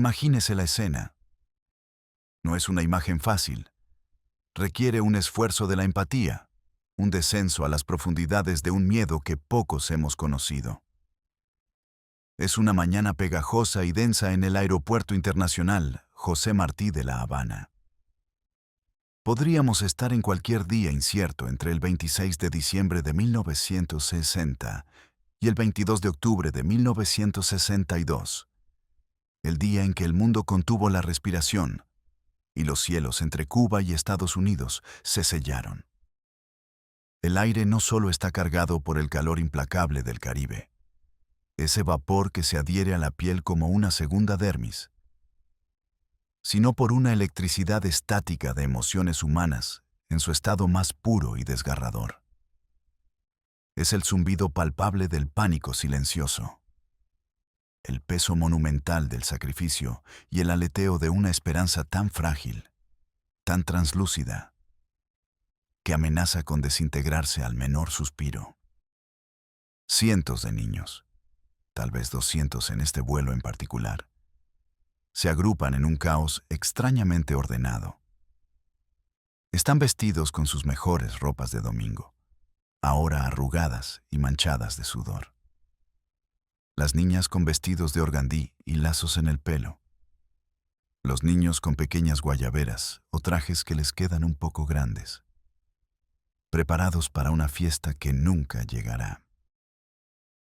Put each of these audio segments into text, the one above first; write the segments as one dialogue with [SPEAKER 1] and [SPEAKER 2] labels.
[SPEAKER 1] Imagínese la escena. No es una imagen fácil. Requiere un esfuerzo de la empatía, un descenso a las profundidades de un miedo que pocos hemos conocido. Es una mañana pegajosa y densa en el Aeropuerto Internacional José Martí de La Habana. Podríamos estar en cualquier día incierto entre el 26 de diciembre de 1960 y el 22 de octubre de 1962, el día en que el mundo contuvo la respiración y los cielos entre Cuba y Estados Unidos se sellaron. El aire no solo está cargado por el calor implacable del Caribe, ese vapor que se adhiere a la piel como una segunda dermis, sino por una electricidad estática de emociones humanas en su estado más puro y desgarrador. Es el zumbido palpable del pánico silencioso, el peso monumental del sacrificio y el aleteo de una esperanza tan frágil, tan translúcida, que amenaza con desintegrarse al menor suspiro. Cientos de niños, tal vez 200 en este vuelo en particular, se agrupan en un caos extrañamente ordenado. Están vestidos con sus mejores ropas de domingo, ahora arrugadas y manchadas de sudor. Las niñas con vestidos de organdí y lazos en el pelo. Los niños con pequeñas guayaberas o trajes que les quedan un poco grandes, preparados para una fiesta que nunca llegará.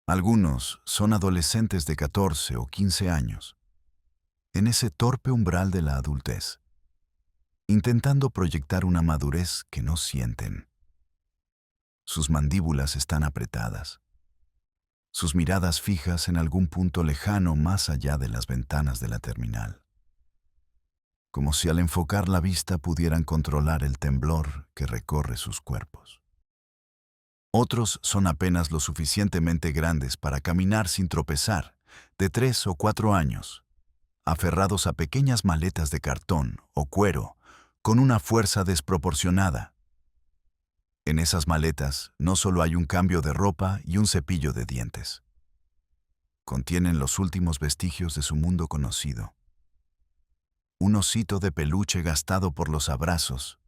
[SPEAKER 1] Algunos son adolescentes de 14 o 15 años, en ese torpe umbral de la adultez, intentando proyectar una madurez que no sienten. Sus mandíbulas están apretadas, sus miradas fijas en algún punto lejano más allá de las ventanas de la terminal, como si al enfocar la vista pudieran controlar el temblor que recorre sus cuerpos. Otros son apenas lo suficientemente grandes para caminar sin tropezar, de 3 o 4 años, aferrados a pequeñas maletas de cartón o cuero con una fuerza desproporcionada. En esas maletas no solo hay un cambio de ropa y un cepillo de dientes. Contienen los últimos vestigios de su mundo conocido. Un osito de peluche gastado por los abrazos.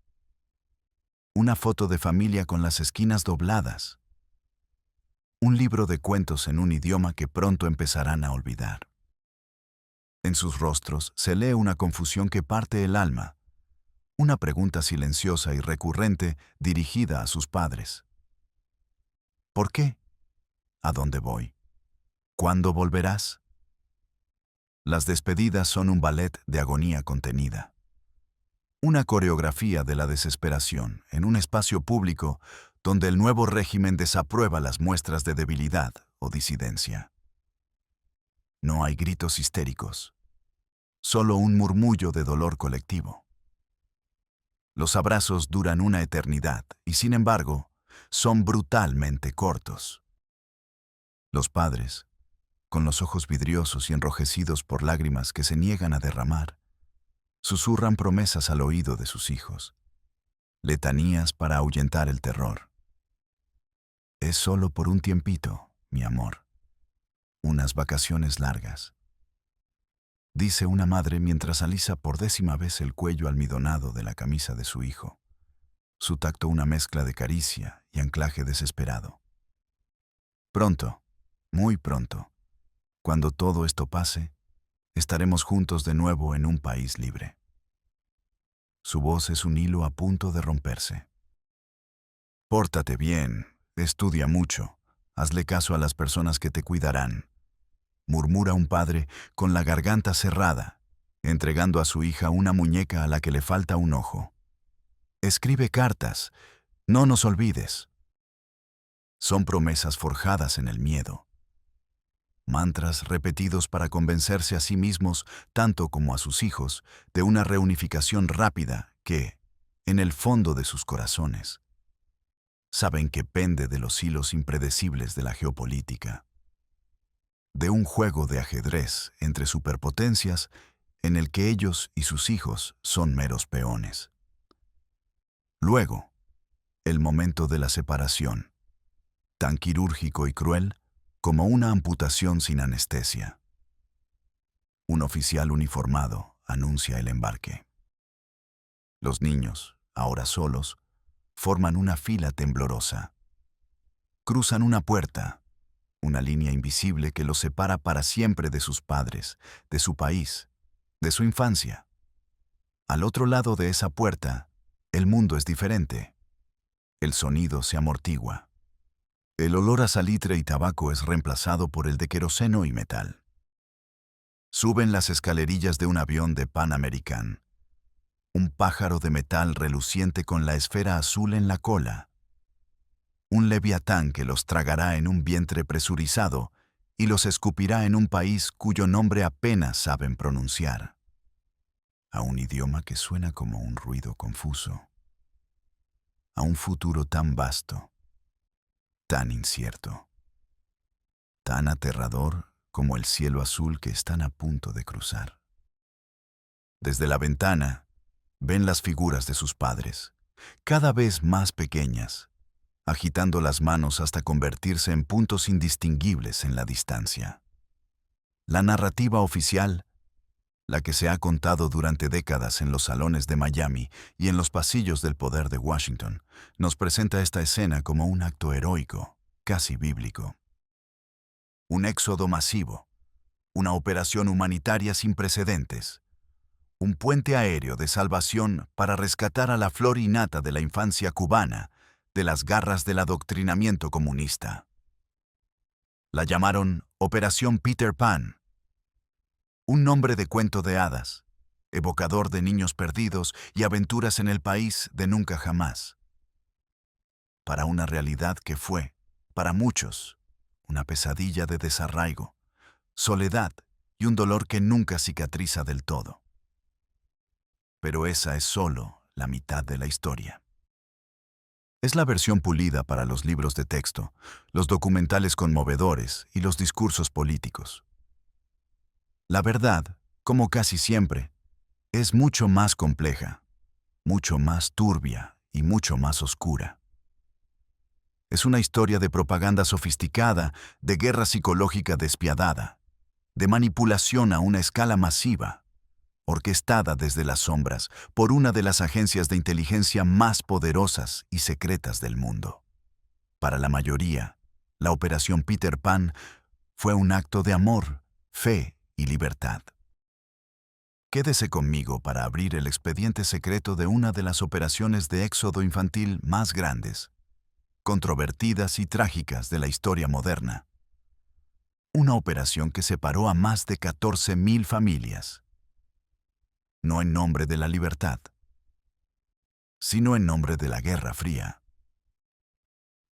[SPEAKER 1] Una foto de familia con las esquinas dobladas. Un libro de cuentos en un idioma que pronto empezarán a olvidar. En sus rostros se lee una confusión que parte el alma, una pregunta silenciosa y recurrente dirigida a sus padres. ¿Por qué? ¿A dónde voy? ¿Cuándo volverás? Las despedidas son un ballet de agonía contenida. Una coreografía de la desesperación en un espacio público donde el nuevo régimen desaprueba las muestras de debilidad o disidencia. No hay gritos histéricos, solo un murmullo de dolor colectivo. Los abrazos duran una eternidad y, sin embargo, son brutalmente cortos. Los padres, con los ojos vidriosos y enrojecidos por lágrimas que se niegan a derramar, susurran promesas al oído de sus hijos, letanías para ahuyentar el terror. Es solo por un tiempito, mi amor, unas vacaciones largas, dice una madre mientras alisa por 10ª vez el cuello almidonado de la camisa de su hijo, su tacto una mezcla de caricia y anclaje desesperado. Pronto, muy pronto, cuando todo esto pase, estaremos juntos de nuevo en un país libre. Su voz es un hilo a punto de romperse. Pórtate bien, estudia mucho, hazle caso a las personas que te cuidarán, murmura un padre con la garganta cerrada, entregando a su hija una muñeca a la que le falta un ojo. Escribe cartas, no nos olvides. Son promesas forjadas en el miedo. Mantras repetidos para convencerse a sí mismos, tanto como a sus hijos, de una reunificación rápida que, en el fondo de sus corazones, saben que pende de los hilos impredecibles de la geopolítica, de un juego de ajedrez entre superpotencias en el que ellos y sus hijos son meros peones. Luego, el momento de la separación, tan quirúrgico y cruel como una amputación sin anestesia. Un oficial uniformado anuncia el embarque. Los niños, ahora solos, forman una fila temblorosa. Cruzan una puerta, una línea invisible que los separa para siempre de sus padres, de su país, de su infancia. Al otro lado de esa puerta, el mundo es diferente. El sonido se amortigua. El olor a salitre y tabaco es reemplazado por el de queroseno y metal. Suben las escalerillas de un avión de Pan American. Un pájaro de metal reluciente con la esfera azul en la cola. Un leviatán que los tragará en un vientre presurizado y los escupirá en un país cuyo nombre apenas saben pronunciar. A un idioma que suena como un ruido confuso. A un futuro tan vasto, tan incierto, tan aterrador como el cielo azul que están a punto de cruzar. Desde la ventana, ven las figuras de sus padres, cada vez más pequeñas, agitando las manos hasta convertirse en puntos indistinguibles en la distancia. La narrativa oficial, la que se ha contado durante décadas en los salones de Miami y en los pasillos del poder de Washington, nos presenta esta escena como un acto heroico, casi bíblico. Un éxodo masivo, una operación humanitaria sin precedentes, un puente aéreo de salvación para rescatar a la flor y nata de la infancia cubana de las garras del adoctrinamiento comunista. La llamaron Operación Peter Pan, un nombre de cuento de hadas, evocador de niños perdidos y aventuras en el país de nunca jamás. Para una realidad que fue, para muchos, una pesadilla de desarraigo, soledad y un dolor que nunca cicatriza del todo. Pero esa es solo la mitad de la historia. Es la versión pulida para los libros de texto, los documentales conmovedores y los discursos políticos. La verdad, como casi siempre, es mucho más compleja, mucho más turbia y mucho más oscura. Es una historia de propaganda sofisticada, de guerra psicológica despiadada, de manipulación a una escala masiva, orquestada desde las sombras por una de las agencias de inteligencia más poderosas y secretas del mundo. Para la mayoría, la Operación Peter Pan fue un acto de amor, fe y libertad. Quédese conmigo para abrir el expediente secreto de una de las operaciones de éxodo infantil más grandes, controvertidas y trágicas de la historia moderna. Una operación que separó a más de 14,000 familias. No en nombre de la libertad, sino en nombre de la Guerra Fría.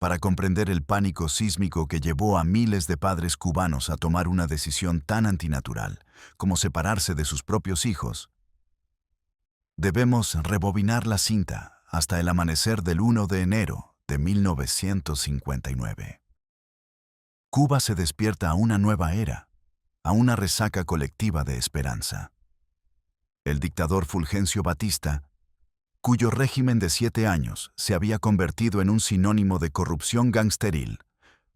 [SPEAKER 1] Para comprender el pánico sísmico que llevó a miles de padres cubanos a tomar una decisión tan antinatural como separarse de sus propios hijos, debemos rebobinar la cinta hasta el amanecer del 1 de enero de 1959. Cuba se despierta a una nueva era, a una resaca colectiva de esperanza. El dictador Fulgencio Batista, cuyo régimen de 7 años se había convertido en un sinónimo de corrupción gangsteril,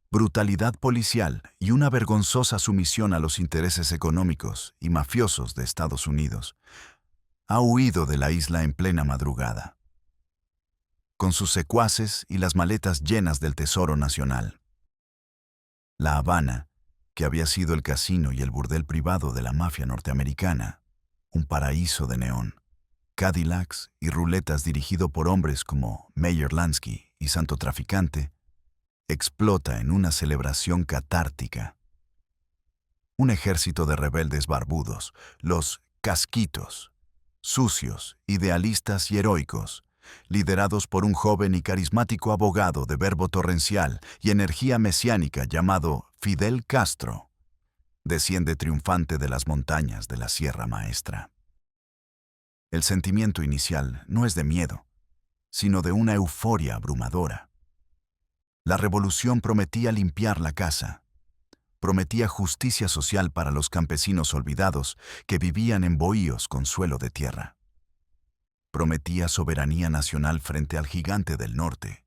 [SPEAKER 1] brutalidad policial y una vergonzosa sumisión a los intereses económicos y mafiosos de Estados Unidos, ha huido de la isla en plena madrugada, con sus secuaces y las maletas llenas del tesoro nacional. La Habana, que había sido el casino y el burdel privado de la mafia norteamericana, un paraíso de neón, Cadillacs y ruletas dirigido por hombres como Meyer Lansky y Santo Traficante, explota en una celebración catártica. Un ejército de rebeldes barbudos, los casquitos, sucios, idealistas y heroicos, liderados por un joven y carismático abogado de verbo torrencial y energía mesiánica llamado Fidel Castro, desciende triunfante de las montañas de la Sierra Maestra. El sentimiento inicial no es de miedo, sino de una euforia abrumadora. La revolución prometía limpiar la casa, prometía justicia social para los campesinos olvidados que vivían en bohíos con suelo de tierra. Prometía soberanía nacional frente al gigante del norte,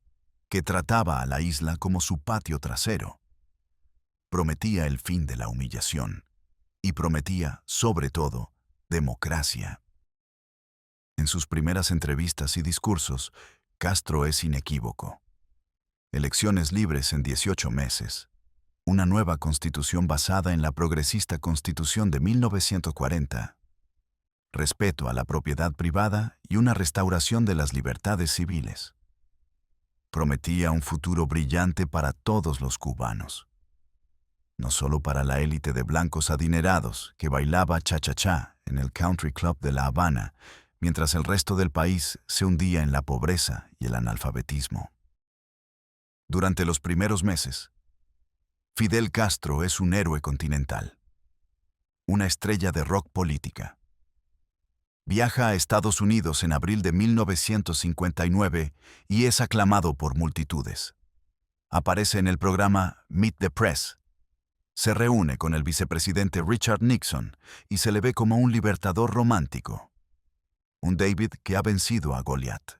[SPEAKER 1] que trataba a la isla como su patio trasero. Prometía el fin de la humillación, y prometía, sobre todo, democracia. En sus primeras entrevistas y discursos, Castro es inequívoco. Elecciones libres en 18 meses. Una nueva constitución basada en la progresista Constitución de 1940. Respeto a la propiedad privada y una restauración de las libertades civiles. Prometía un futuro brillante para todos los cubanos. No solo para la élite de blancos adinerados que bailaba cha-cha-cha en el Country Club de La Habana, mientras el resto del país se hundía en la pobreza y el analfabetismo. Durante los primeros meses, Fidel Castro es un héroe continental, una estrella de rock política. Viaja a Estados Unidos en abril de 1959 y es aclamado por multitudes. Aparece en el programa Meet the Press. Se reúne con el vicepresidente Richard Nixon y se le ve como un libertador romántico. Un David que ha vencido a Goliat.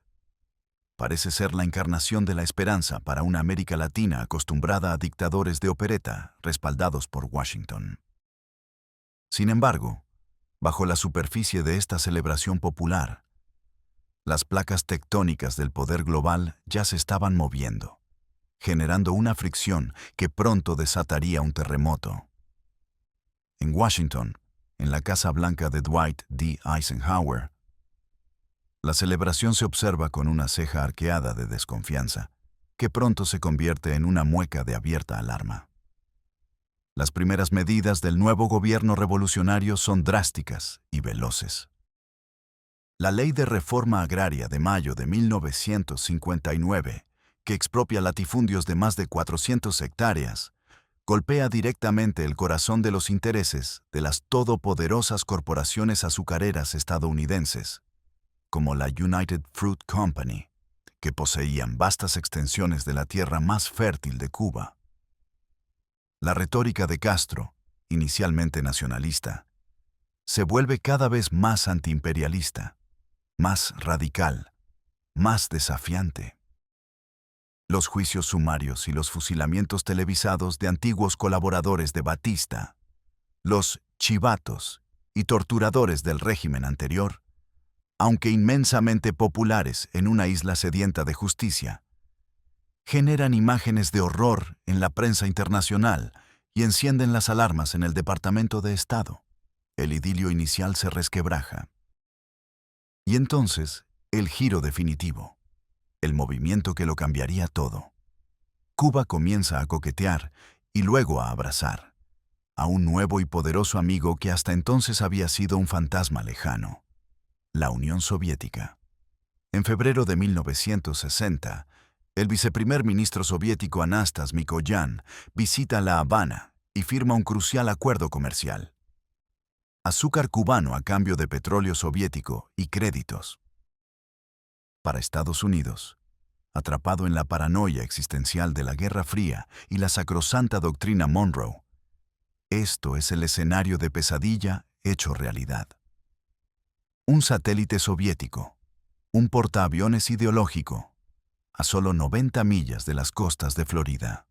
[SPEAKER 1] Parece ser la encarnación de la esperanza para una América Latina acostumbrada a dictadores de opereta respaldados por Washington. Sin embargo, bajo la superficie de esta celebración popular, las placas tectónicas del poder global ya se estaban moviendo, generando una fricción que pronto desataría un terremoto. En Washington, en la Casa Blanca de Dwight D. Eisenhower, la celebración se observa con una ceja arqueada de desconfianza, que pronto se convierte en una mueca de abierta alarma. Las primeras medidas del nuevo gobierno revolucionario son drásticas y veloces. La Ley de Reforma Agraria de mayo de 1959, que expropia latifundios de más de 400 hectáreas, golpea directamente el corazón de los intereses de las todopoderosas corporaciones azucareras estadounidenses, como la United Fruit Company, que poseían vastas extensiones de la tierra más fértil de Cuba. La retórica de Castro, inicialmente nacionalista, se vuelve cada vez más antiimperialista, más radical, más desafiante. Los juicios sumarios y los fusilamientos televisados de antiguos colaboradores de Batista, los chivatos y torturadores del régimen anterior, aunque inmensamente populares en una isla sedienta de justicia, generan imágenes de horror en la prensa internacional y encienden las alarmas en el Departamento de Estado. El idilio inicial se resquebraja. Y entonces, el giro definitivo, el movimiento que lo cambiaría todo. Cuba comienza a coquetear y luego a abrazar a un nuevo y poderoso amigo que hasta entonces había sido un fantasma lejano: la Unión Soviética. En febrero de 1960, el viceprimer ministro soviético Anastas Mikoyan visita La Habana y firma un crucial acuerdo comercial. Azúcar cubano a cambio de petróleo soviético y créditos. Para Estados Unidos, atrapado en la paranoia existencial de la Guerra Fría y la sacrosanta doctrina Monroe, esto es el escenario de pesadilla hecho realidad. Un satélite soviético, un portaaviones ideológico, a solo 90 millas de las costas de Florida.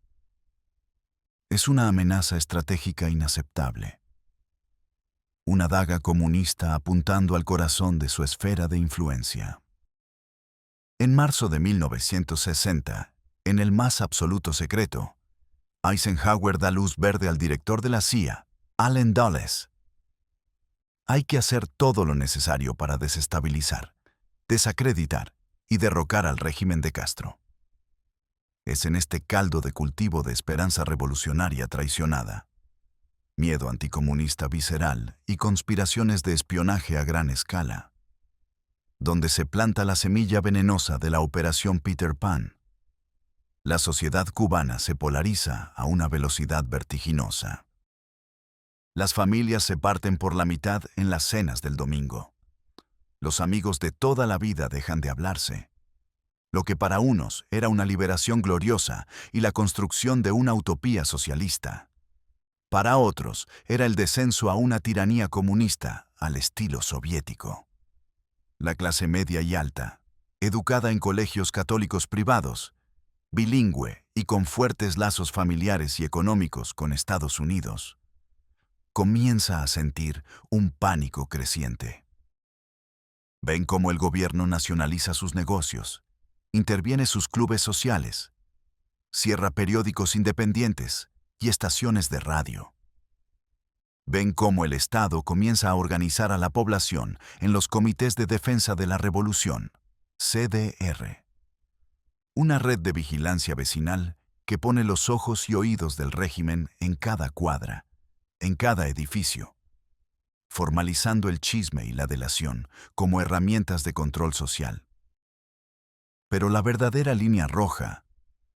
[SPEAKER 1] Es una amenaza estratégica inaceptable. Una daga comunista apuntando al corazón de su esfera de influencia. En marzo de 1960, en el más absoluto secreto, Eisenhower da luz verde al director de la CIA, Allen Dulles. Hay que hacer todo lo necesario para desestabilizar, desacreditar y derrocar al régimen de Castro. Es en este caldo de cultivo de esperanza revolucionaria traicionada, miedo anticomunista visceral y conspiraciones de espionaje a gran escala, donde se planta la semilla venenosa de la Operación Peter Pan. La sociedad cubana se polariza a una velocidad vertiginosa. Las familias se parten por la mitad en las cenas del domingo. Los amigos de toda la vida dejan de hablarse. Lo que para unos era una liberación gloriosa y la construcción de una utopía socialista, para otros era el descenso a una tiranía comunista al estilo soviético. La clase media y alta, educada en colegios católicos privados, bilingüe y con fuertes lazos familiares y económicos con Estados Unidos, comienza a sentir un pánico creciente. Ven cómo el gobierno nacionaliza sus negocios, interviene sus clubes sociales, cierra periódicos independientes y estaciones de radio. Ven cómo el Estado comienza a organizar a la población en los Comités de Defensa de la Revolución, CDR, una red de vigilancia vecinal que pone los ojos y oídos del régimen en cada cuadra, en cada edificio, formalizando el chisme y la delación como herramientas de control social. Pero la verdadera línea roja,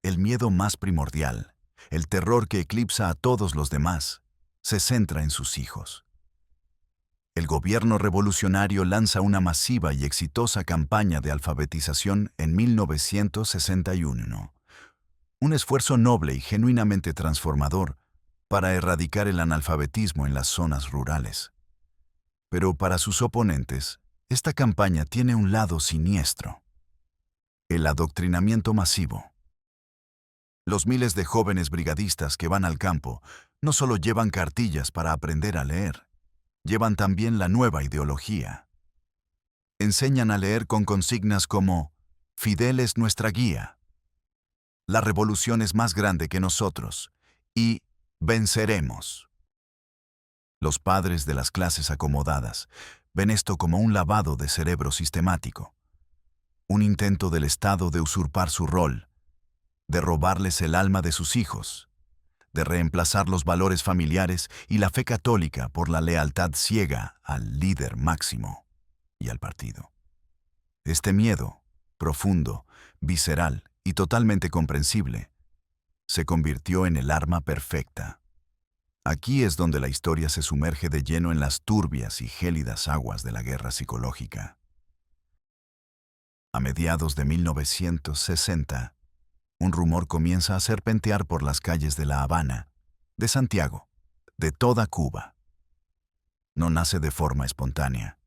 [SPEAKER 1] el miedo más primordial, el terror que eclipsa a todos los demás, se centra en sus hijos. El gobierno revolucionario lanza una masiva y exitosa campaña de alfabetización en 1961, un esfuerzo noble y genuinamente transformador para erradicar el analfabetismo en las zonas rurales. Pero para sus oponentes, esta campaña tiene un lado siniestro: el adoctrinamiento masivo. Los miles de jóvenes brigadistas que van al campo no solo llevan cartillas para aprender a leer, llevan también la nueva ideología. Enseñan a leer con consignas como «Fidel es nuestra guía», «La revolución es más grande que nosotros» y «Venceremos». Los padres de las clases acomodadas ven esto como un lavado de cerebro sistemático, un intento del Estado de usurpar su rol, de robarles el alma de sus hijos, de reemplazar los valores familiares y la fe católica por la lealtad ciega al líder máximo y al partido. Este miedo, profundo, visceral y totalmente comprensible, se convirtió en el arma perfecta. Aquí es donde la historia se sumerge de lleno en las turbias y gélidas aguas de la guerra psicológica. A mediados de 1960, un rumor comienza a serpentear por las calles de La Habana, de Santiago, de toda Cuba. No nace de forma espontánea.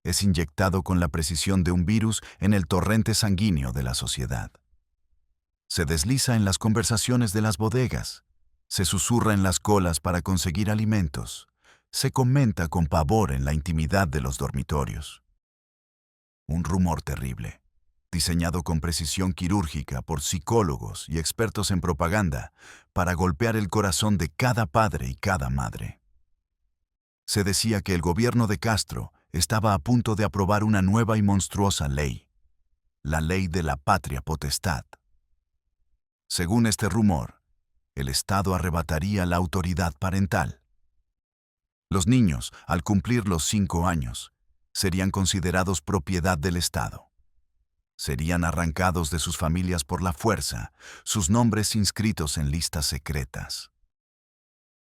[SPEAKER 1] Es inyectado con la precisión de un virus en el torrente sanguíneo de la sociedad. Se desliza en las conversaciones de las bodegas, se susurra en las colas para conseguir alimentos, se comenta con pavor en la intimidad de los dormitorios. Un rumor terrible, diseñado con precisión quirúrgica por psicólogos y expertos en propaganda para golpear el corazón de cada padre y cada madre. Se decía que el gobierno de Castro estaba a punto de aprobar una nueva y monstruosa ley, la ley de la patria potestad. Según este rumor, el Estado arrebataría la autoridad parental. Los niños, al cumplir los 5 años, serían considerados propiedad del Estado. Serían arrancados de sus familias por la fuerza, sus nombres inscritos en listas secretas.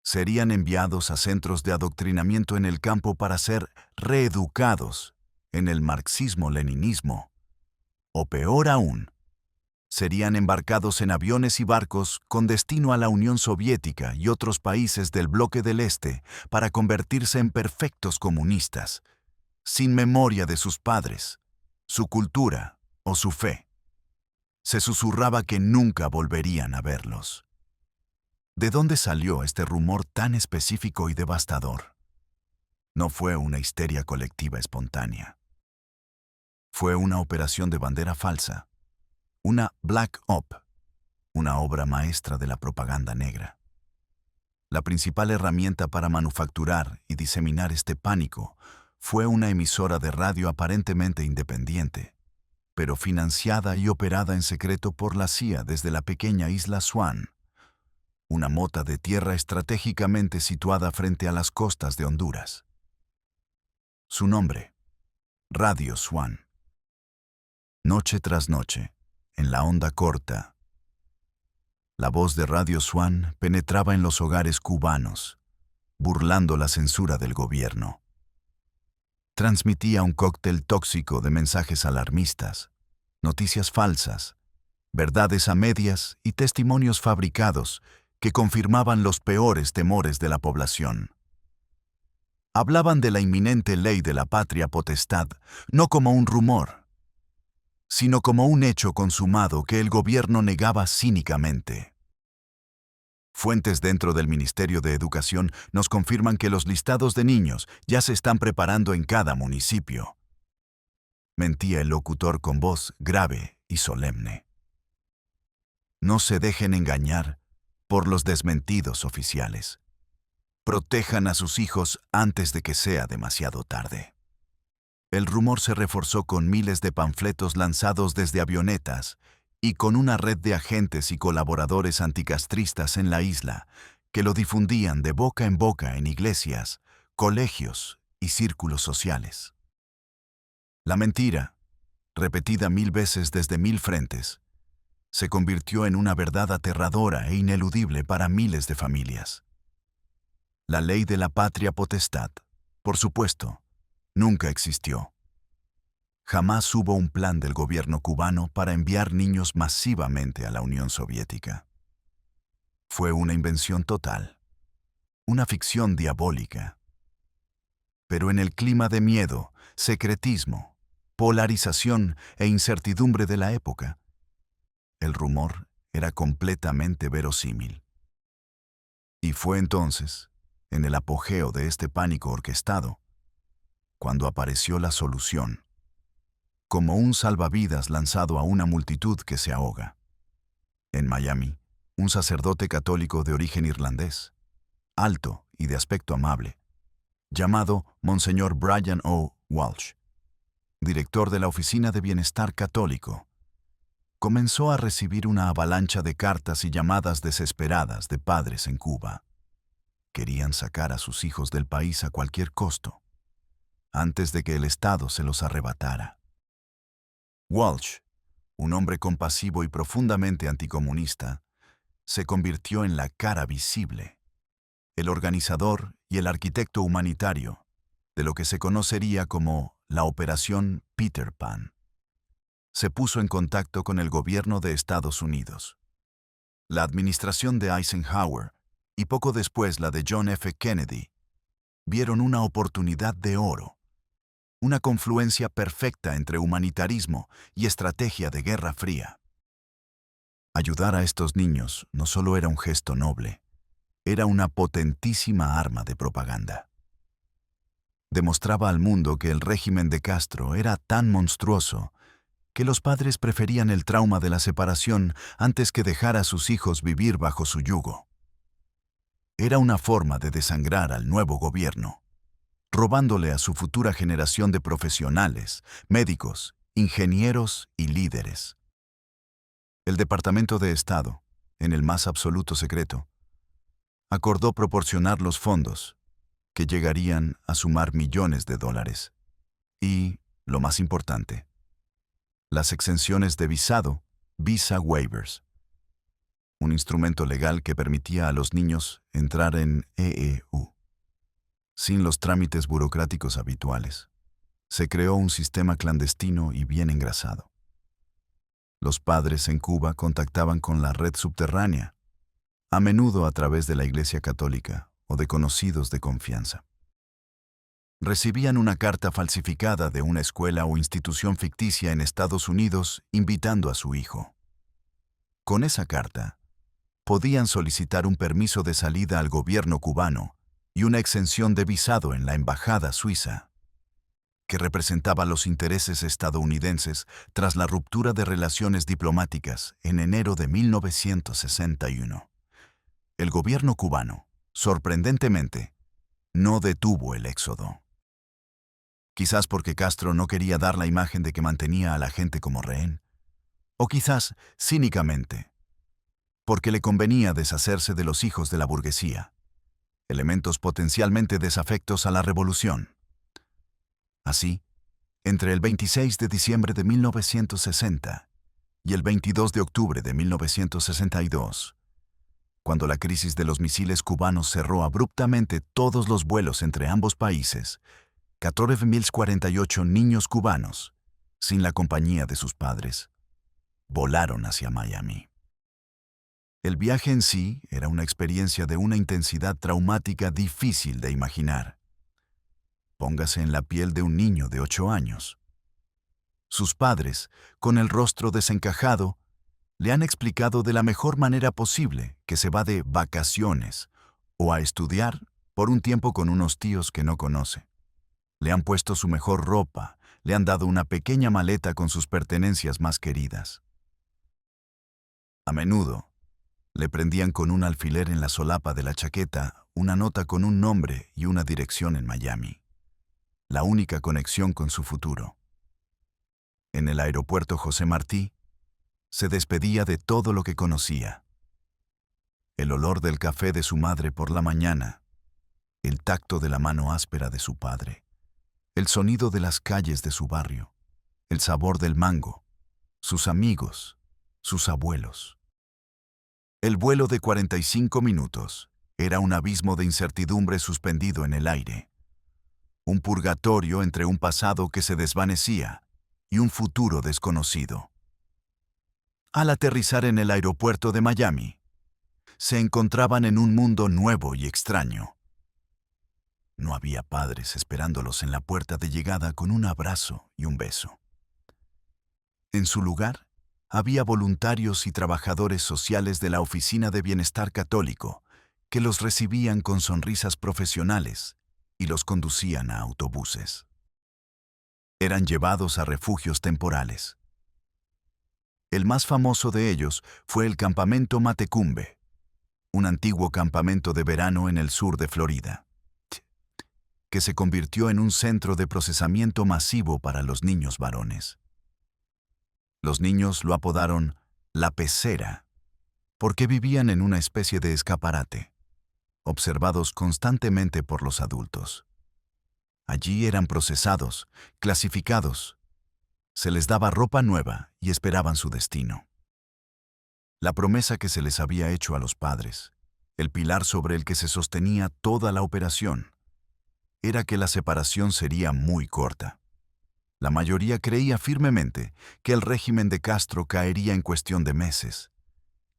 [SPEAKER 1] Serían enviados a centros de adoctrinamiento en el campo para ser reeducados en el marxismo-leninismo. O peor aún, serían embarcados en aviones y barcos con destino a la Unión Soviética y otros países del bloque del Este para convertirse en perfectos comunistas, sin memoria de sus padres, su cultura o su fe. Se susurraba que nunca volverían a verlos. ¿De dónde salió este rumor tan específico y devastador? No fue una histeria colectiva espontánea. Fue una operación de bandera falsa, una Black Op, una obra maestra de la propaganda negra. La principal herramienta para manufacturar y diseminar este pánico fue una emisora de radio aparentemente independiente, pero financiada y operada en secreto por la CIA desde la pequeña isla Swan, una mota de tierra estratégicamente situada frente a las costas de Honduras. Su nombre, Radio Swan. Noche tras noche, en la onda corta, la voz de Radio Swan penetraba en los hogares cubanos, burlando la censura del gobierno. Transmitía un cóctel tóxico de mensajes alarmistas, noticias falsas, verdades a medias y testimonios fabricados que confirmaban los peores temores de la población. Hablaban de la inminente ley de la patria potestad no como un rumor, sino como un hecho consumado que el gobierno negaba cínicamente. Fuentes dentro del Ministerio de Educación nos confirman que los listados de niños ya se están preparando en cada municipio. Mentía el locutor con voz grave y solemne. No se dejen engañar por los desmentidos oficiales. Protejan a sus hijos antes de que sea demasiado tarde. El rumor se reforzó con miles de panfletos lanzados desde avionetas y con una red de agentes y colaboradores anticastristas en la isla que lo difundían de boca en boca en iglesias, colegios y círculos sociales. La mentira, repetida 1000 veces desde 1000 frentes, se convirtió en una verdad aterradora e ineludible para miles de familias. La ley de la patria potestad, por supuesto, nunca existió. Jamás hubo un plan del gobierno cubano para enviar niños masivamente a la Unión Soviética. Fue una invención total, una ficción diabólica. Pero en el clima de miedo, secretismo, polarización e incertidumbre de la época, el rumor era completamente verosímil. Y fue entonces, en el apogeo de este pánico orquestado, cuando apareció la solución, como un salvavidas lanzado a una multitud que se ahoga. En Miami, un sacerdote católico de origen irlandés, alto y de aspecto amable, llamado Monseñor Brian O. Walsh, director de la Oficina de Bienestar Católico, comenzó a recibir una avalancha de cartas y llamadas desesperadas de padres en Cuba. Querían sacar a sus hijos del país a cualquier costo, antes de que el Estado se los arrebatara. Walsh, un hombre compasivo y profundamente anticomunista, se convirtió en la cara visible, el organizador y el arquitecto humanitario de lo que se conocería como la Operación Peter Pan. Se puso en contacto con el gobierno de Estados Unidos, la administración de Eisenhower y poco después la de John F. Kennedy, vieron una oportunidad de oro, una confluencia perfecta entre humanitarismo y estrategia de Guerra Fría. Ayudar a estos niños no solo era un gesto noble, era una potentísima arma de propaganda. Demostraba al mundo que el régimen de Castro era tan monstruoso que los padres preferían el trauma de la separación antes que dejar a sus hijos vivir bajo su yugo. Era una forma de desangrar al nuevo gobierno, robándole a su futura generación de profesionales, médicos, ingenieros y líderes. El Departamento de Estado, en el más absoluto secreto, acordó proporcionar los fondos, que llegarían a sumar millones de dólares. Y, lo más importante, las exenciones de visado, visa waivers, un instrumento legal que permitía a los niños entrar en EEU. Sin los trámites burocráticos habituales, se creó un sistema clandestino y bien engrasado. Los padres en Cuba contactaban con la red subterránea, a menudo a través de la Iglesia Católica o de conocidos de confianza. Recibían una carta falsificada de una escuela o institución ficticia en Estados Unidos invitando a su hijo. Con esa carta, podían solicitar un permiso de salida al gobierno cubano y una exención de visado en la embajada suiza, que representaba los intereses estadounidenses tras la ruptura de relaciones diplomáticas en enero de 1961. El gobierno cubano, sorprendentemente, no detuvo el éxodo. Quizás porque Castro no quería dar la imagen de que mantenía a la gente como rehén, o quizás, cínicamente, porque le convenía deshacerse de los hijos de la burguesía, elementos potencialmente desafectos a la revolución. Así, entre el 26 de diciembre de 1960 y el 22 de octubre de 1962, cuando la crisis de los misiles cubanos cerró abruptamente todos los vuelos entre ambos países, 14.048 niños cubanos, sin la compañía de sus padres, volaron hacia Miami. El viaje en sí era una experiencia de una intensidad traumática difícil de imaginar. Póngase en la piel de un niño de 8 años. Sus padres, con el rostro desencajado, Le han explicado de la mejor manera posible que se va de vacaciones o a estudiar por un tiempo con unos tíos que no conoce. Le han puesto su mejor ropa, le han dado una pequeña maleta con sus pertenencias más queridas. A menudo, le prendían con un alfiler en la solapa de la chaqueta una nota con un nombre y una dirección en Miami, la única conexión con su futuro. En el aeropuerto José Martí, se despedía de todo lo que conocía. El olor del café de su madre por la mañana, el tacto de la mano áspera de su padre, el sonido de las calles de su barrio, el sabor del mango, sus amigos, sus abuelos. El vuelo de 45 minutos era un abismo de incertidumbre suspendido en el aire, un purgatorio entre un pasado que se desvanecía y un futuro desconocido. Al aterrizar en el aeropuerto de Miami, se encontraban en un mundo nuevo y extraño. No había padres esperándolos en la puerta de llegada con un abrazo y un beso. En su lugar, había voluntarios y trabajadores sociales de la Oficina de Bienestar Católico que los recibían con sonrisas profesionales y los conducían a autobuses. Eran llevados a refugios temporales. El más famoso de ellos fue el Campamento Matecumbe, un antiguo campamento de verano en el sur de Florida, que se convirtió en un centro de procesamiento masivo para los niños varones. Los niños lo apodaron la pecera, porque vivían en una especie de escaparate, observados constantemente por los adultos. Allí eran procesados, clasificados, se les daba ropa nueva y esperaban su destino. La promesa que se les había hecho a los padres, el pilar sobre el que se sostenía toda la operación, era que la separación sería muy corta. La mayoría creía firmemente que el régimen de Castro caería en cuestión de meses,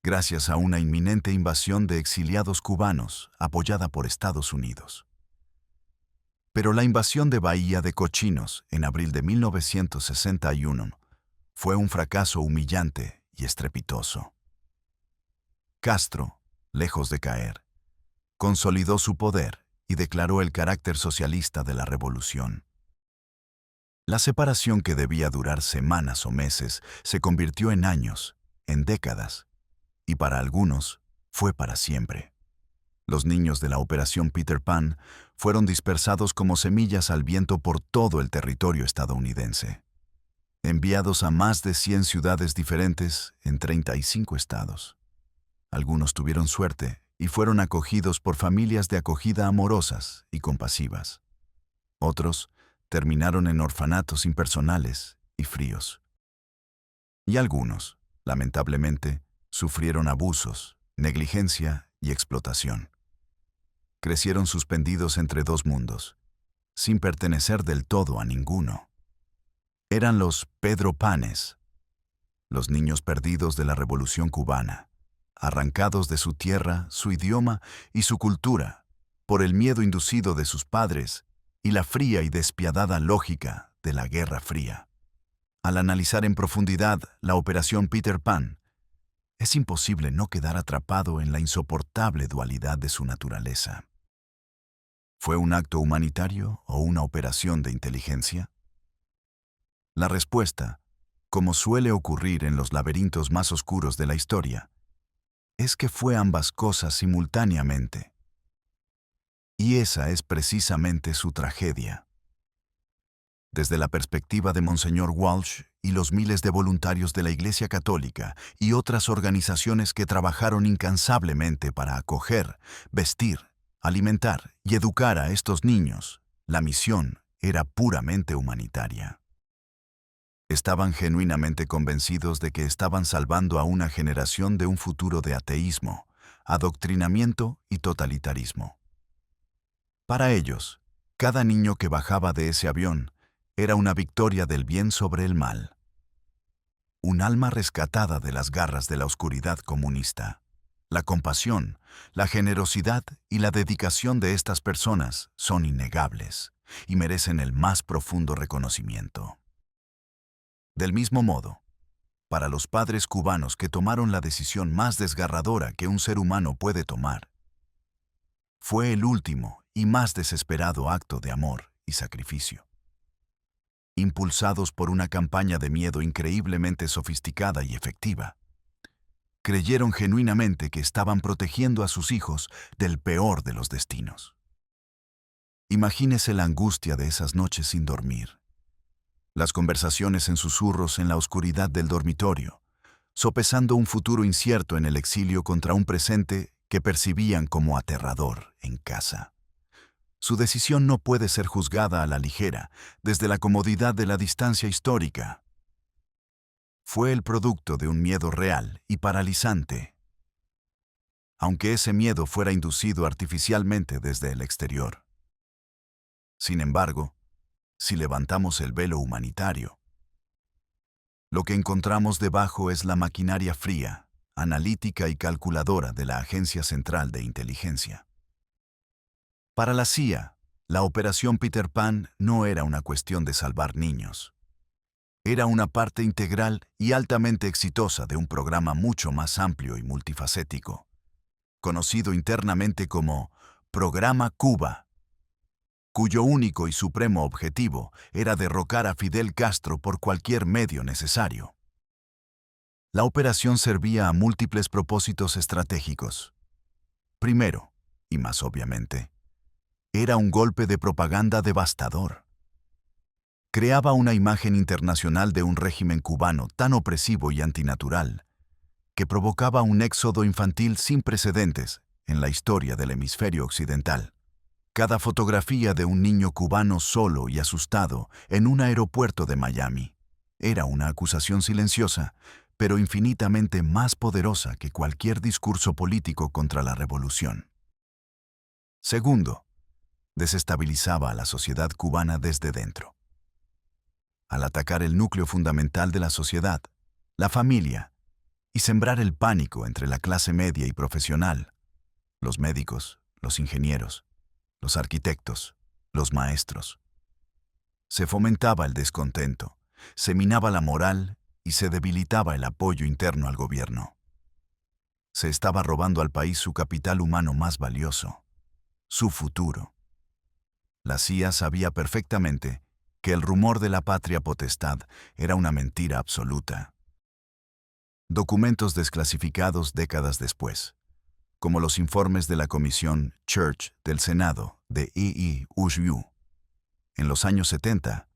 [SPEAKER 1] gracias a una inminente invasión de exiliados cubanos apoyada por Estados Unidos. Pero la invasión de Bahía de Cochinos en abril de 1961 fue un fracaso humillante y estrepitoso. Castro, lejos de caer, consolidó su poder y declaró el carácter socialista de la revolución. La separación, que debía durar semanas o meses, se convirtió en años, en décadas, y para algunos fue para siempre. Los niños de la Operación Peter Pan fueron dispersados como semillas al viento por todo el territorio estadounidense, enviados a más de 100 ciudades diferentes en 35 estados. Algunos tuvieron suerte y fueron acogidos por familias de acogida amorosas y compasivas. Otros terminaron en orfanatos impersonales y fríos. Y algunos, lamentablemente, sufrieron abusos, negligencia y explotación. Crecieron suspendidos entre dos mundos, sin pertenecer del todo a ninguno. Eran los Pedro Panes, los niños perdidos de la Revolución Cubana, arrancados de su tierra, su idioma y su cultura, por el miedo inducido de sus padres y la fría y despiadada lógica de la Guerra Fría. Al analizar en profundidad la Operación Peter Pan, es imposible no quedar atrapado en la insoportable dualidad de su naturaleza. ¿Fue un acto humanitario o una operación de inteligencia? La respuesta, como suele ocurrir en los laberintos más oscuros de la historia, es que fue ambas cosas simultáneamente. Y esa es precisamente su tragedia. Desde la perspectiva de Monseñor Walsh y los miles de voluntarios de la Iglesia Católica y otras organizaciones que trabajaron incansablemente para acoger, vestir, alimentar y educar a estos niños, la misión era puramente humanitaria. Estaban genuinamente convencidos de que estaban salvando a una generación de un futuro de ateísmo, adoctrinamiento y totalitarismo. Para ellos, cada niño que bajaba de ese avión era una victoria del bien sobre el mal. Un alma rescatada de las garras de la oscuridad comunista. La compasión, la generosidad y la dedicación de estas personas son innegables y merecen el más profundo reconocimiento. Del mismo modo, Para los padres cubanos que tomaron la decisión más desgarradora que un ser humano puede tomar, fue el último y más desesperado acto de amor y sacrificio. Impulsados por una campaña de miedo increíblemente sofisticada y efectiva, creyeron genuinamente que estaban protegiendo a sus hijos del peor de los destinos. Imagínese la angustia de esas noches sin dormir, las conversaciones en susurros en la oscuridad del dormitorio, sopesando un futuro incierto en el exilio contra un presente que percibían como aterrador en casa. Su decisión no puede ser juzgada a la ligera desde la comodidad de la distancia histórica. Fue el producto de un miedo real y paralizante, aunque ese miedo fuera inducido artificialmente desde el exterior. Sin embargo, si levantamos el velo humanitario, lo que encontramos debajo es la maquinaria fría, analítica y calculadora de la Agencia Central de Inteligencia. Para la CIA, la Operación Peter Pan no era una cuestión de salvar niños. Era una parte integral y altamente exitosa de un programa mucho más amplio y multifacético, conocido internamente como Programa Cuba, cuyo único y supremo objetivo era derrocar a Fidel Castro por cualquier medio necesario. La operación servía a múltiples propósitos estratégicos. Primero, y más obviamente, era un golpe de propaganda devastador. Creaba una imagen internacional de un régimen cubano tan opresivo y antinatural, que provocaba un éxodo infantil sin precedentes en la historia del hemisferio occidental. Cada fotografía de un niño cubano solo y asustado en un aeropuerto de Miami era una acusación silenciosa, pero infinitamente más poderosa que cualquier discurso político contra la revolución. Segundo, desestabilizaba a la sociedad cubana desde dentro. Al atacar el núcleo fundamental de la sociedad, la familia, y sembrar el pánico entre la clase media y profesional, los médicos, los ingenieros, los arquitectos, los maestros. Se fomentaba el descontento, se minaba la moral y se debilitaba el apoyo interno al gobierno. Se estaba robando al país su capital humano más valioso, su futuro. La CIA sabía perfectamente que el rumor de la patria potestad era una mentira absoluta. Documentos desclasificados décadas después, como los informes de la Comisión Church del Senado de EE-USU, en los años 70,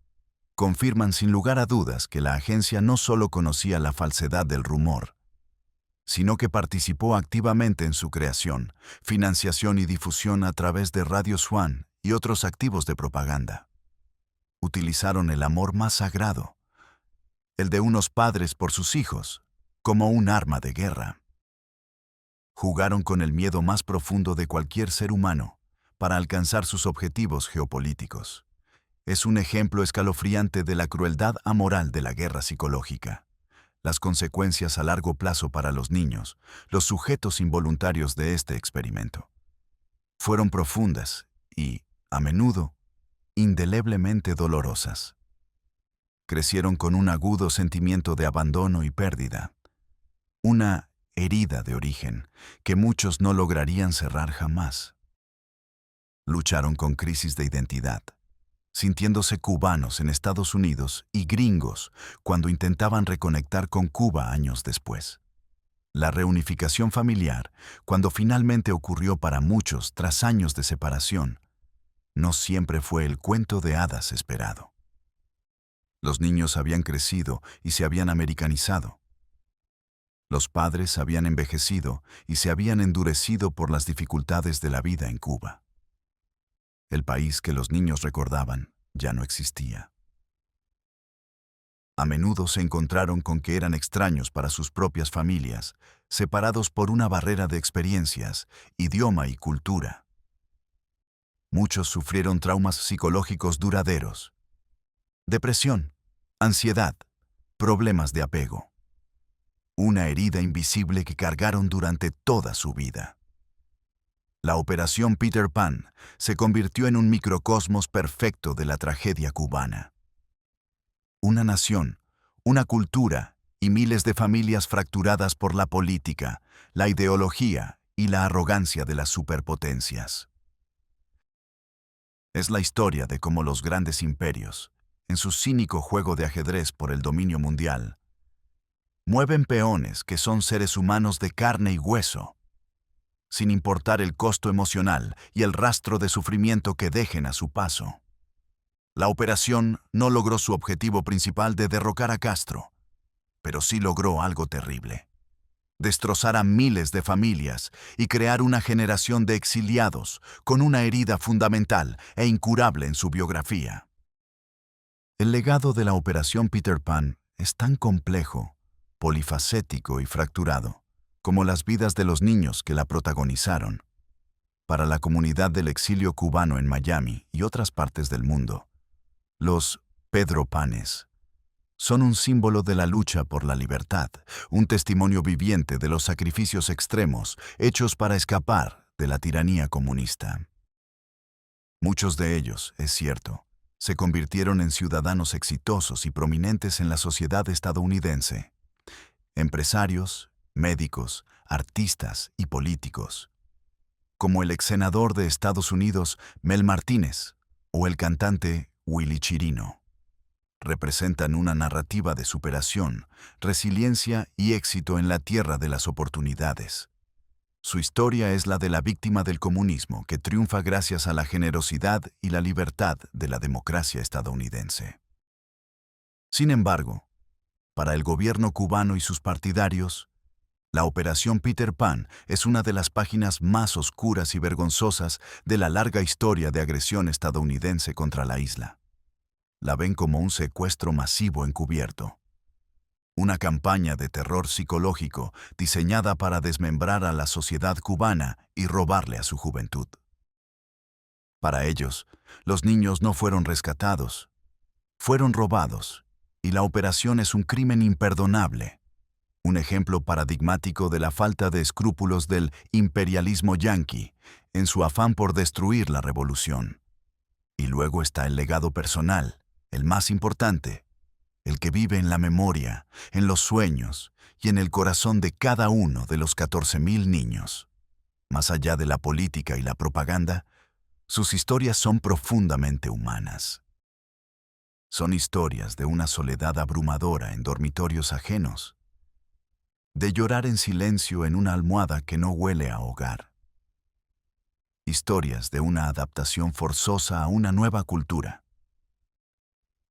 [SPEAKER 1] confirman sin lugar a dudas que la agencia no solo conocía la falsedad del rumor, sino que participó activamente en su creación, financiación y difusión a través de Radio Swan y otros activos de propaganda. Utilizaron el amor más sagrado, el de unos padres por sus hijos, como un arma de guerra. Jugaron con el miedo más profundo de cualquier ser humano para alcanzar sus objetivos geopolíticos. Es un ejemplo escalofriante de la crueldad amoral de la guerra psicológica. Las consecuencias a largo plazo para los niños, los sujetos involuntarios de este experimento, fueron profundas y, a menudo, indeleblemente dolorosas. Crecieron con un agudo sentimiento de abandono y pérdida, una herida de origen que muchos no lograrían cerrar jamás. Lucharon con crisis de identidad, sintiéndose cubanos en Estados Unidos y gringos cuando intentaban reconectar con Cuba años después. La reunificación familiar, cuando finalmente ocurrió para muchos tras años de separación, no siempre fue el cuento de hadas esperado. Los niños habían crecido y se habían americanizado. Los padres habían envejecido y se habían endurecido por las dificultades de la vida en Cuba. El país que los niños recordaban ya no existía. A menudo se encontraron con que eran extraños para sus propias familias, separados por una barrera de experiencias, idioma y cultura. Muchos sufrieron traumas psicológicos duraderos, depresión, ansiedad, problemas de apego. Una herida invisible que cargaron durante toda su vida. La Operación Peter Pan se convirtió en un microcosmos perfecto de la tragedia cubana. Una nación, una cultura y miles de familias fracturadas por la política, la ideología y la arrogancia de las superpotencias. Es la historia de cómo los grandes imperios, en su cínico juego de ajedrez por el dominio mundial, mueven peones que son seres humanos de carne y hueso, sin importar el costo emocional y el rastro de sufrimiento que dejen a su paso. La operación no logró su objetivo principal de derrocar a Castro, pero sí logró algo terrible: destrozar a miles de familias y crear una generación de exiliados con una herida fundamental e incurable en su biografía. El legado de la Operación Peter Pan es tan complejo, polifacético y fracturado como las vidas de los niños que la protagonizaron. Para la comunidad del exilio cubano en Miami y otras partes del mundo, los Pedro Panes son un símbolo de la lucha por la libertad, un testimonio viviente de los sacrificios extremos hechos para escapar de la tiranía comunista. Muchos de ellos, es cierto, se convirtieron en ciudadanos exitosos y prominentes en la sociedad estadounidense. Empresarios, médicos, artistas y políticos, como el ex senador de Estados Unidos Mel Martínez o el cantante Willy Chirino. Representan una narrativa de superación, resiliencia y éxito en la tierra de las oportunidades. Su historia es la de la víctima del comunismo que triunfa gracias a la generosidad y la libertad de la democracia estadounidense. Sin embargo, para el gobierno cubano y sus partidarios, la Operación Peter Pan es una de las páginas más oscuras y vergonzosas de la larga historia de agresión estadounidense contra la isla. La ven como un secuestro masivo encubierto, una campaña de terror psicológico diseñada para desmembrar a la sociedad cubana y robarle a su juventud. Para ellos, los niños no fueron rescatados, fueron robados, y la operación es un crimen imperdonable, un ejemplo paradigmático de la falta de escrúpulos del imperialismo yanqui en su afán por destruir la revolución. Y luego está el legado personal, el más importante, el que vive en la memoria, en los sueños y en el corazón de cada uno de los 14,000 niños. Más allá de la política y la propaganda, sus historias son profundamente humanas. Son historias de una soledad abrumadora en dormitorios ajenos, de llorar en silencio en una almohada que no huele a hogar. Historias de una adaptación forzosa a una nueva cultura,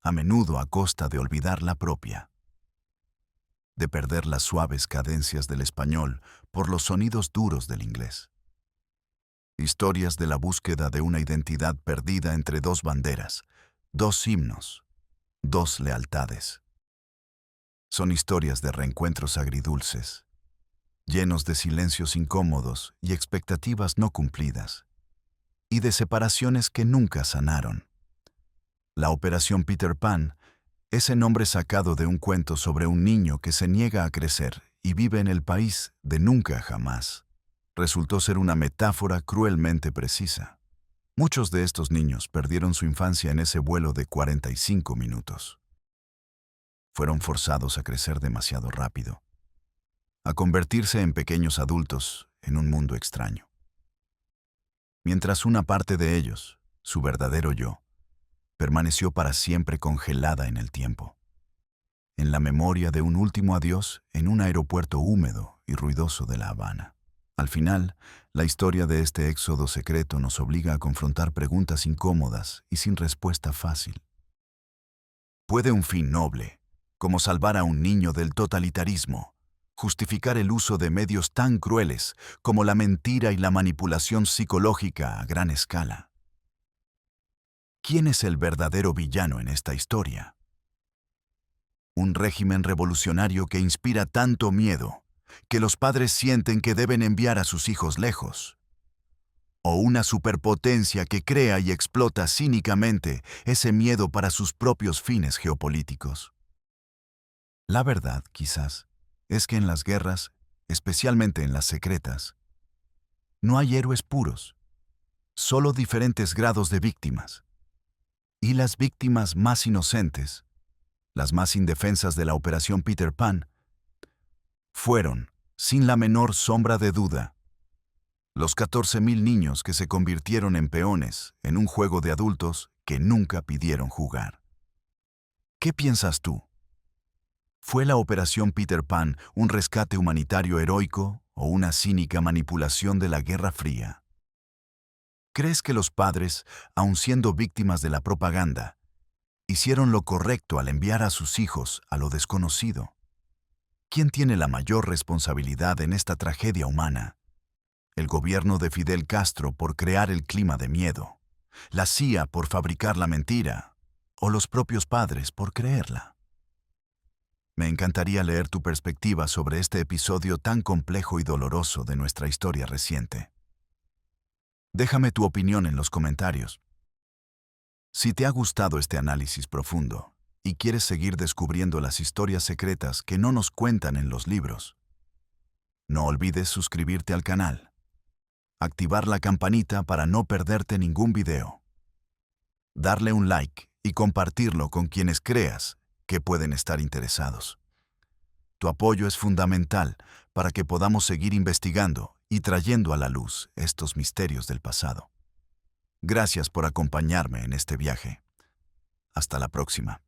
[SPEAKER 1] a menudo a costa de olvidar la propia, de perder las suaves cadencias del español por los sonidos duros del inglés. Historias de la búsqueda de una identidad perdida entre dos banderas, dos himnos, dos lealtades. Son historias de reencuentros agridulces, llenos de silencios incómodos y expectativas no cumplidas, y de separaciones que nunca sanaron. La Operación Peter Pan, ese nombre sacado de un cuento sobre un niño que se niega a crecer y vive en el país de nunca jamás, resultó ser una metáfora cruelmente precisa. Muchos de estos niños perdieron su infancia en ese vuelo de 45 minutos. Fueron forzados a crecer demasiado rápido, a convertirse en pequeños adultos en un mundo extraño. Mientras una parte de ellos, su verdadero yo, permaneció para siempre congelada en el tiempo, en la memoria de un último adiós en un aeropuerto húmedo y ruidoso de La Habana. Al final, la historia de este éxodo secreto nos obliga a confrontar preguntas incómodas y sin respuesta fácil. ¿Puede un fin noble, como salvar a un niño del totalitarismo, justificar el uso de medios tan crueles como la mentira y la manipulación psicológica a gran escala? ¿Quién es el verdadero villano en esta historia? Un régimen revolucionario que inspira tanto miedo que los padres sienten que deben enviar a sus hijos lejos. O una superpotencia que crea y explota cínicamente ese miedo para sus propios fines geopolíticos. La verdad, quizás, es que en las guerras, especialmente en las secretas, no hay héroes puros, solo diferentes grados de víctimas. Y las víctimas más inocentes, las más indefensas de la Operación Peter Pan, Fueron, sin la menor sombra de duda, los 14.000 niños que se convirtieron en peones en un juego de adultos que nunca pidieron jugar. ¿Qué piensas tú? ¿Fue la Operación Peter Pan un rescate humanitario heroico o una cínica manipulación de la Guerra Fría? ¿Crees que los padres, aun siendo víctimas de la propaganda, hicieron lo correcto al enviar a sus hijos a lo desconocido? ¿Quién tiene la mayor responsabilidad en esta tragedia humana? ¿El gobierno de Fidel Castro por crear el clima de miedo? ¿La CIA por fabricar la mentira? ¿O los propios padres por creerla? Me encantaría leer tu perspectiva sobre este episodio tan complejo y doloroso de nuestra historia reciente. Déjame tu opinión en los comentarios. Si te ha gustado este análisis profundo y quieres seguir descubriendo las historias secretas que no nos cuentan en los libros, no olvides suscribirte al canal, activar la campanita para no perderte ningún video, darle un like y compartirlo con quienes creas que pueden estar interesados. Tu apoyo es fundamental para que podamos seguir investigando y trayendo a la luz estos misterios del pasado. Gracias por acompañarme en este viaje. Hasta la próxima.